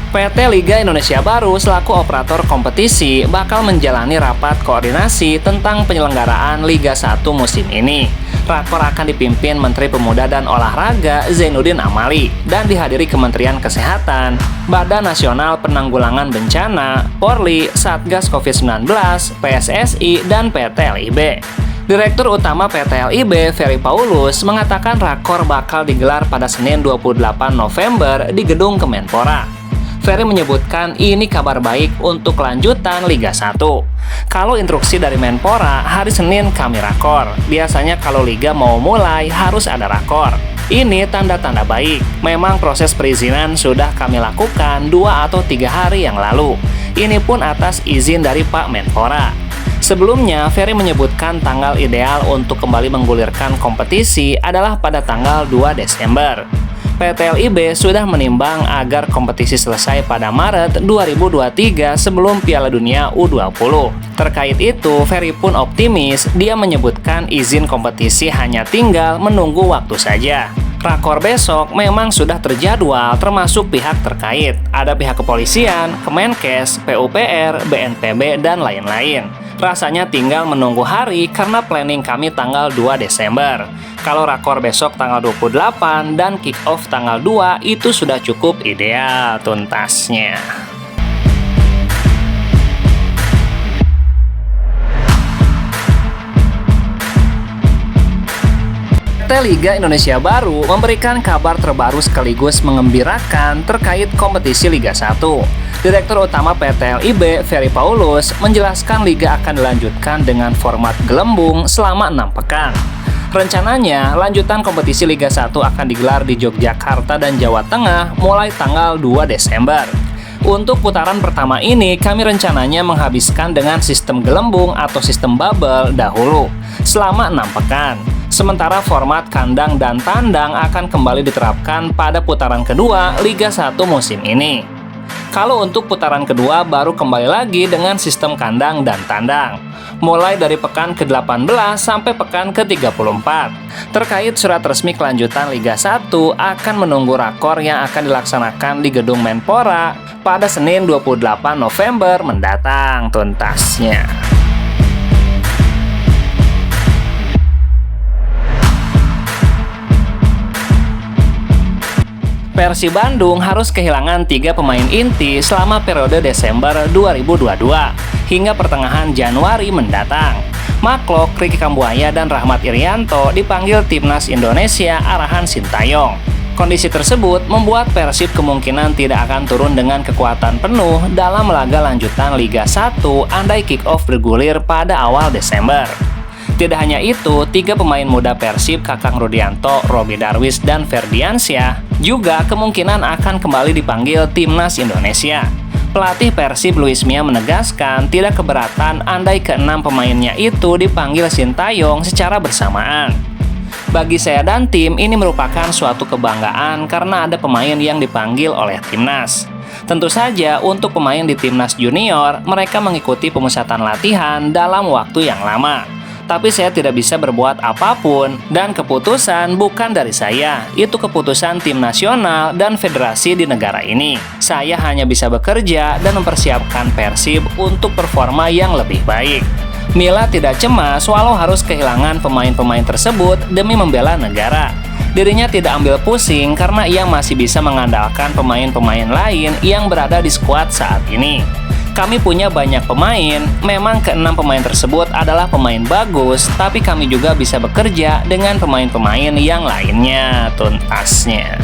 PT Liga Indonesia Baru selaku operator kompetisi bakal menjalani rapat koordinasi tentang penyelenggaraan Liga 1 musim ini. Rakor akan dipimpin Menteri Pemuda dan Olahraga Zainuddin Amali dan dihadiri Kementerian Kesehatan, Badan Nasional Penanggulangan Bencana, Polri, Satgas COVID-19, PSSI, dan PT LIB. Direktur Utama PT LIB, Ferry Paulus, mengatakan rakor bakal digelar pada Senin 28 November di Gedung Kemenpora. Ferry menyebutkan ini kabar baik untuk kelanjutan Liga 1. Kalau instruksi dari Menpora, hari Senin kami rakor. Biasanya kalau Liga mau mulai harus ada rakor. Ini tanda-tanda baik. Memang proses perizinan sudah kami lakukan 2 atau 3 hari yang lalu. Ini pun atas izin dari Pak Menpora. Sebelumnya, Ferry menyebutkan tanggal ideal untuk kembali menggulirkan kompetisi adalah pada tanggal 2 Desember. PT LIB sudah menimbang agar kompetisi selesai pada Maret 2023 sebelum Piala Dunia U20. Terkait itu, Ferry pun optimis. Dia menyebutkan izin kompetisi hanya tinggal menunggu waktu saja. Rakor besok memang sudah terjadwal termasuk pihak terkait. Ada pihak kepolisian, Kemenkes, PUPR, BNPB, dan lain-lain. Rasanya tinggal menunggu hari karena planning kami tanggal 2 Desember. Kalau rakor besok tanggal 28 dan kick off tanggal 2 itu sudah cukup ideal tuntasnya. PT Liga Indonesia Baru memberikan kabar terbaru sekaligus mengembirakan terkait kompetisi Liga 1. Direktur Utama PT LIB, Ferry Paulus, menjelaskan Liga akan dilanjutkan dengan format gelembung selama 6 pekan. Rencananya, lanjutan kompetisi Liga 1 akan digelar di Yogyakarta dan Jawa Tengah mulai tanggal 2 Desember. Untuk putaran pertama ini, kami rencananya menghabiskan dengan sistem gelembung atau sistem bubble dahulu, selama 6 pekan. Sementara format kandang dan tandang akan kembali diterapkan pada putaran kedua Liga 1 musim ini. Kalau untuk putaran kedua baru kembali lagi dengan sistem kandang dan tandang, mulai dari pekan ke-18 sampai pekan ke-34. Terkait surat resmi kelanjutan Liga 1 akan menunggu rakor yang akan dilaksanakan di Gedung Menpora pada Senin 28 November mendatang tuntasnya. Persib Bandung harus kehilangan 3 pemain inti selama periode Desember 2022 hingga pertengahan Januari mendatang. Maklok, Ricky Kambuaya dan Rahmat Irianto dipanggil Timnas Indonesia arahan Sintayong. Kondisi tersebut membuat Persib kemungkinan tidak akan turun dengan kekuatan penuh dalam laga lanjutan Liga 1 andai kick-off bergulir pada awal Desember. Tidak hanya itu, 3 pemain muda Persib, Kakang Rudianto, Robby Darwis, dan Ferdiansyah juga kemungkinan akan kembali dipanggil Timnas Indonesia. Pelatih Persib Luis Mia menegaskan tidak keberatan andai ke-6 pemainnya itu dipanggil Sintayong secara bersamaan. Bagi saya dan tim, ini merupakan suatu kebanggaan karena ada pemain yang dipanggil oleh Timnas. Tentu saja untuk pemain di Timnas Junior, mereka mengikuti pemusatan latihan dalam waktu yang lama. Tapi saya tidak bisa berbuat apapun dan keputusan bukan dari saya. Itu keputusan tim nasional dan federasi di negara ini. Saya hanya bisa bekerja dan mempersiapkan Persib untuk performa yang lebih baik. Mila tidak cemas walau harus kehilangan pemain-pemain tersebut demi membela negara. Dirinya tidak ambil pusing karena ia masih bisa mengandalkan pemain-pemain lain yang berada di skuad saat ini. Kami punya banyak pemain, memang ke-6 pemain tersebut adalah pemain bagus, tapi kami juga bisa bekerja dengan pemain-pemain yang lainnya tuntasnya.